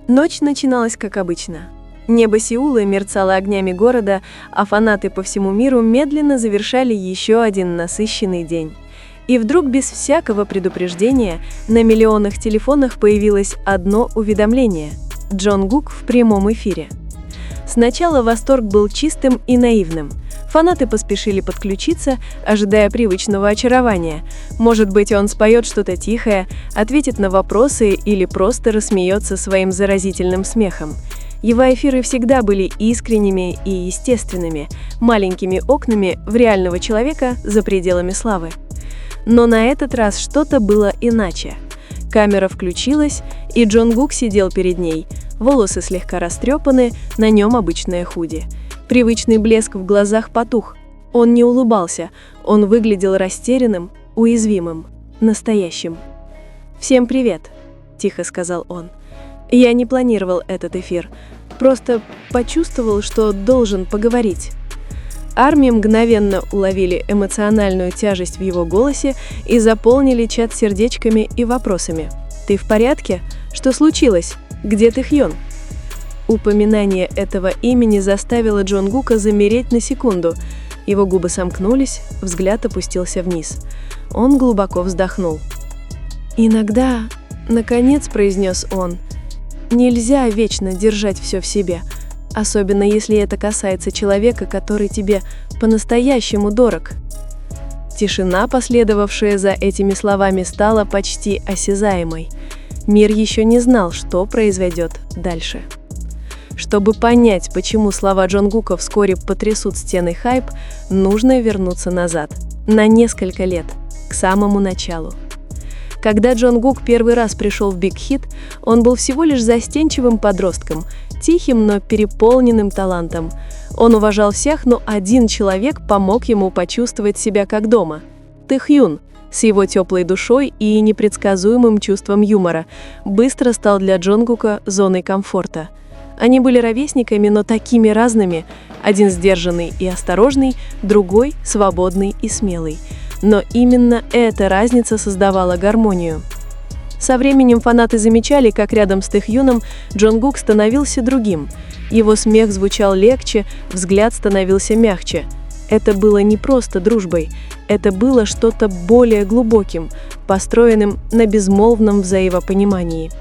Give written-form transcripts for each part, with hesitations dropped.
Ночь начиналась как обычно. Небо Сеула мерцало огнями города, а фанаты по всему миру медленно завершали еще один насыщенный день. И вдруг без всякого предупреждения на миллионных телефонах появилось одно уведомление – Джонгук в прямом эфире. Сначала восторг был чистым и наивным. Фанаты поспешили подключиться, ожидая привычного очарования. Может быть, он споет что-то тихое, ответит на вопросы или просто рассмеется своим заразительным смехом. Его эфиры всегда были искренними и естественными, маленькими окнами в реального человека за пределами славы. Но на этот раз что-то было иначе. Камера включилась, и Джонгук сидел перед ней. Волосы слегка растрепаны, на нем обычное худи. Привычный блеск в глазах потух. Он не улыбался, он выглядел растерянным, уязвимым, настоящим. «Всем привет», — тихо сказал он. «Я не планировал этот эфир, просто почувствовал, что должен поговорить». Армии мгновенно уловили эмоциональную тяжесть в его голосе и заполнили чат сердечками и вопросами. «Ты в порядке? Что случилось? Где Тэхьон?» Упоминание этого имени заставило Джонгука замереть на секунду. Его губы сомкнулись, взгляд опустился вниз. Он глубоко вздохнул. «Иногда, наконец, — произнес он, — нельзя вечно держать все в себе, особенно если это касается человека, который тебе по-настоящему дорог». Тишина, последовавшая за этими словами, стала почти осязаемой. Мир еще не знал, что произойдет дальше. Чтобы понять, почему слова Джонгука вскоре потрясут стены хайп, нужно вернуться назад, на несколько лет, к самому началу. Когда Джонгук первый раз пришел в Big Hit, он был всего лишь застенчивым подростком, тихим, но переполненным талантом. Он уважал всех, но один человек помог ему почувствовать себя как дома – Тэхьюн, с его теплой душой и непредсказуемым чувством юмора, быстро стал для Джонгука зоной комфорта. Они были ровесниками, но такими разными. Один сдержанный и осторожный, другой свободный и смелый. Но именно эта разница создавала гармонию. Со временем фанаты замечали, как рядом с Тэхьюном Джонгук становился другим. Его смех звучал легче, взгляд становился мягче. Это было не просто дружбой, это было что-то более глубоким, построенным на безмолвном взаимопонимании.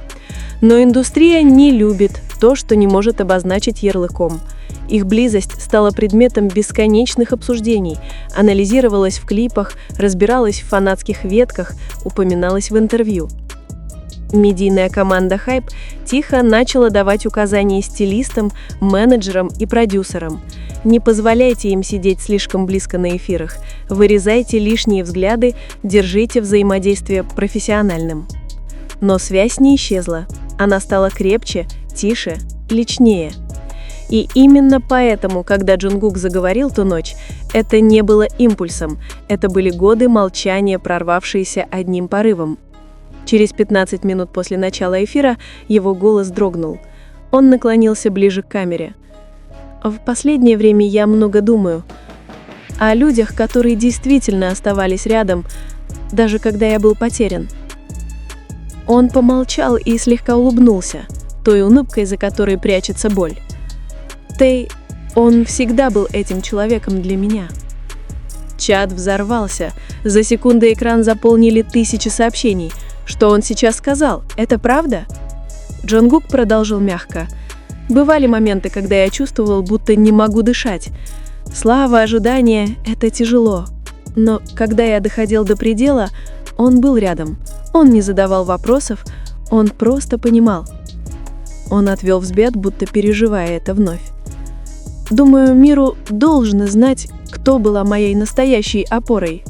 Но индустрия не любит то, что не может обозначить ярлыком. Их близость стала предметом бесконечных обсуждений, анализировалась в клипах, разбиралась в фанатских ветках, упоминалась в интервью. Медийная команда Hype тихо начала давать указания стилистам, менеджерам и продюсерам. Не позволяйте им сидеть слишком близко на эфирах, вырезайте лишние взгляды, держите взаимодействие профессиональным. Но связь не исчезла, она стала крепче, тише, личнее. И именно поэтому, когда Джонгук заговорил ту ночь, это не было импульсом, это были годы молчания, прорвавшиеся одним порывом. Через 15 минут после начала эфира его голос дрогнул. Он наклонился ближе к камере. «В последнее время я много думаю о людях, которые действительно оставались рядом, даже когда я был потерян». Он помолчал и слегка улыбнулся, той улыбкой, за которой прячется боль. Он всегда был этим человеком для меня». Чат взорвался. За секунду экран заполнили тысячи сообщений. Что он сейчас сказал? Это правда? Джонгук продолжил мягко. «Бывали моменты, когда я чувствовал, будто не могу дышать. Слава, ожидание — это тяжело. Но когда я доходил до предела, он был рядом. Он не задавал вопросов, он просто понимал». Он отвел взгляд, будто переживая это вновь. «Думаю, миру должно знать, кто была моей настоящей опорой».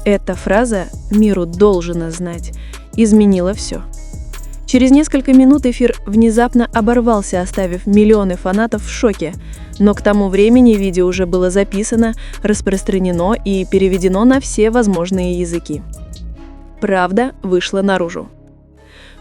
Эта фраза «миру должно знать» изменила все. Через несколько минут эфир внезапно оборвался, оставив миллионы фанатов в шоке. Но к тому времени видео уже было записано, распространено и переведено на все возможные языки. Правда вышла наружу.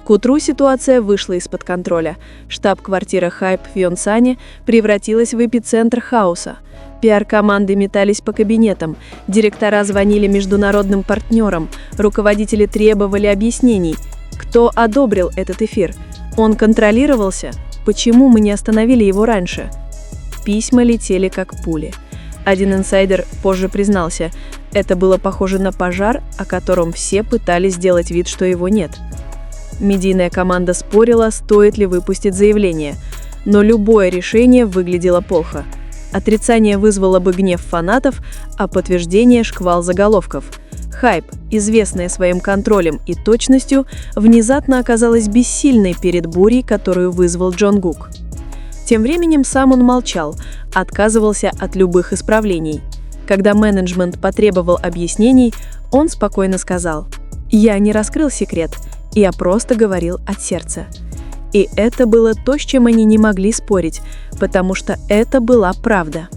К утру ситуация вышла из-под контроля. Штаб-квартира Hype в Йонсане превратилась в эпицентр хаоса. Пиар-команды метались по кабинетам, директора звонили международным партнерам, руководители требовали объяснений. Кто одобрил этот эфир? Он контролировался? Почему мы не остановили его раньше? Письма летели как пули. Один инсайдер позже признался, это было похоже на пожар, о котором все пытались сделать вид, что его нет. Медийная команда спорила, стоит ли выпустить заявление, но любое решение выглядело плохо. Отрицание вызвало бы гнев фанатов, а подтверждение – шквал заголовков. Хайп, известная своим контролем и точностью, внезапно оказалась бессильной перед бурей, которую вызвал Джонгук. Тем временем сам он молчал, отказывался от любых исправлений. Когда менеджмент потребовал объяснений, он спокойно сказал: «Я не раскрыл секрет, я просто говорил от сердца». И это было то, с чем они не могли спорить, потому что это была правда.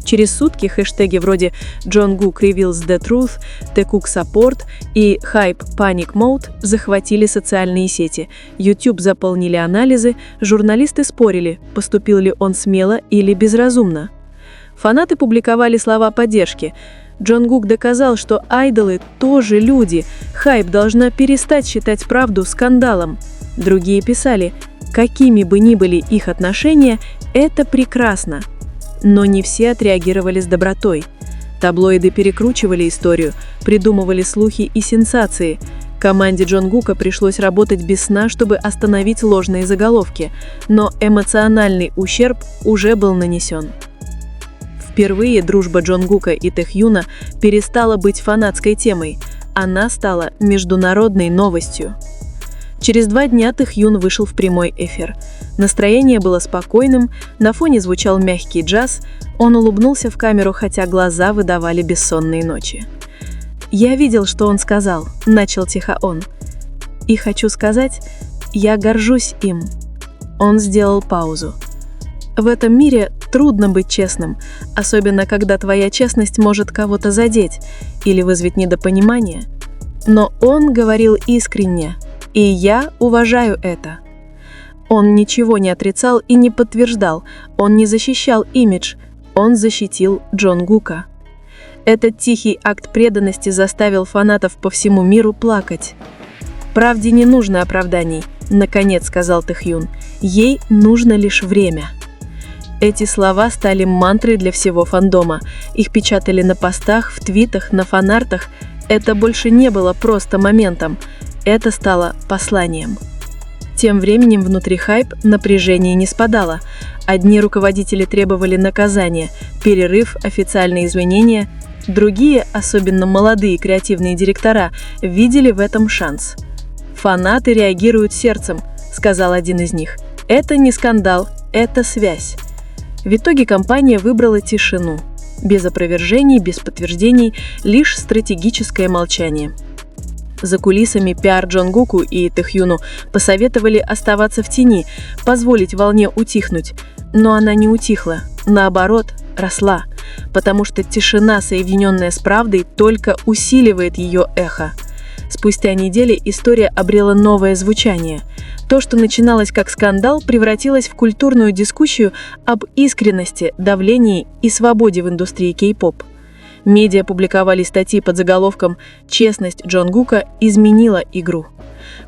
Через сутки хэштеги вроде «Jungkook reveals the truth», «Taekook support» и «Hype Panic Mode» захватили социальные сети, YouTube заполнили анализы, журналисты спорили, поступил ли он смело или безразумно. Фанаты публиковали слова поддержки. Джонгук доказал, что айдолы тоже люди, Хайп должна перестать считать правду скандалом. Другие писали, какими бы ни были их отношения, это прекрасно. Но не все отреагировали с добротой. Таблоиды перекручивали историю, придумывали слухи и сенсации. Команде Джонгука пришлось работать без сна, чтобы остановить ложные заголовки, но эмоциональный ущерб уже был нанесен. Впервые дружба Джонгука и Тэхьюна перестала быть фанатской темой, она стала международной новостью. Через 2 дня Тэхьюн вышел в прямой эфир. Настроение было спокойным, на фоне звучал мягкий джаз, он улыбнулся в камеру, хотя глаза выдавали бессонные ночи. «Я видел, что он сказал», — начал тихо он. «И хочу сказать, я горжусь им». Он сделал паузу. «В этом мире трудно быть честным, особенно когда твоя честность может кого-то задеть или вызвать недопонимание. Но он говорил искренне, и я уважаю это». Он ничего не отрицал и не подтверждал, он не защищал имидж, он защитил Джонгука. Этот тихий акт преданности заставил фанатов по всему миру плакать. «Правде не нужно оправданий», — наконец сказал Тэхьюн, — «ей нужно лишь время». Эти слова стали мантрой для всего фандома. Их печатали на постах, в твитах, на фанартах. Это больше не было просто моментом. Это стало посланием. Тем временем внутри Хайп напряжение не спадало. Одни руководители требовали наказания, перерыв, официальные извинения. Другие, особенно молодые креативные директора, видели в этом шанс. «Фанаты реагируют сердцем», — сказал один из них. «Это не скандал, это связь». В итоге компания выбрала тишину. Без опровержений, без подтверждений, лишь стратегическое молчание. За кулисами пиар Джонгуку и Тэхьюну посоветовали оставаться в тени, позволить волне утихнуть. Но она не утихла, наоборот, росла, потому что тишина, соединенная с правдой, только усиливает ее эхо. Спустя недели история обрела новое звучание. То, что начиналось как скандал, превратилось в культурную дискуссию об искренности, давлении и свободе в индустрии кей-поп. Медиа публиковали статьи под заголовком «Честность Джонгука изменила игру».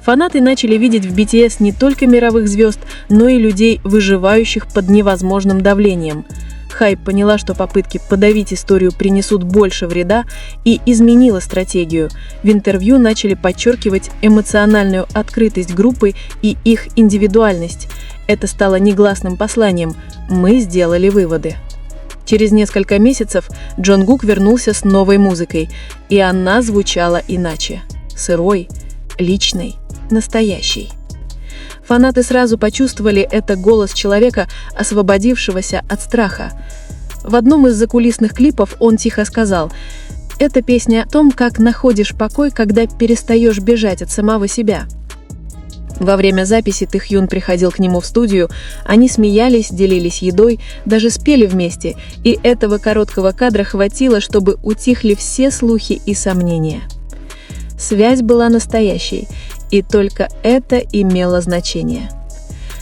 Фанаты начали видеть в BTS не только мировых звезд, но и людей, выживающих под невозможным давлением. Хайп поняла, что попытки подавить историю принесут больше вреда, и изменила стратегию. В интервью начали подчеркивать эмоциональную открытость группы и их индивидуальность. Это стало негласным посланием «Мы сделали выводы». Через несколько месяцев Джонгук вернулся с новой музыкой, и она звучала иначе. Сырой, личной, настоящей. Фанаты сразу почувствовали это голос человека, освободившегося от страха. В одном из закулисных клипов он тихо сказал: «Это песня о том, как находишь покой, когда перестаешь бежать от самого себя». Во время записи Тэхьюн приходил к нему в студию, они смеялись, делились едой, даже спели вместе, и этого короткого кадра хватило, чтобы утихли все слухи и сомнения. Связь была настоящей, и только это имело значение.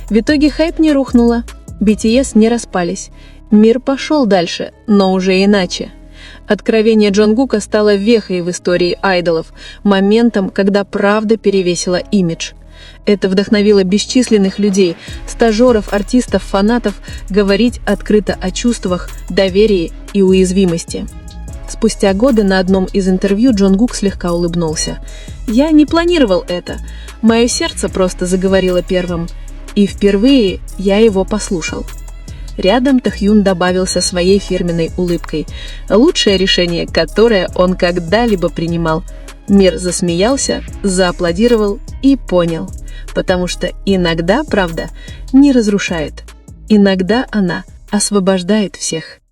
В итоге Хайп не рухнула, BTS не распались, мир пошел дальше, но уже иначе. Откровение Джонгука стало вехой в истории айдолов, моментом, когда правда перевесила имидж. Это вдохновило бесчисленных людей, стажеров, артистов, фанатов говорить открыто о чувствах, доверии и уязвимости. Спустя годы на одном из интервью Джонгук слегка улыбнулся. «Я не планировал это. Мое сердце просто заговорило первым. И впервые я его послушал». Рядом Тэхъюн добавил со своей фирменной улыбкой. Лучшее решение, которое он когда-либо принимал. Мир засмеялся, зааплодировал и понял. Потому что иногда правда не разрушает. Иногда она освобождает всех.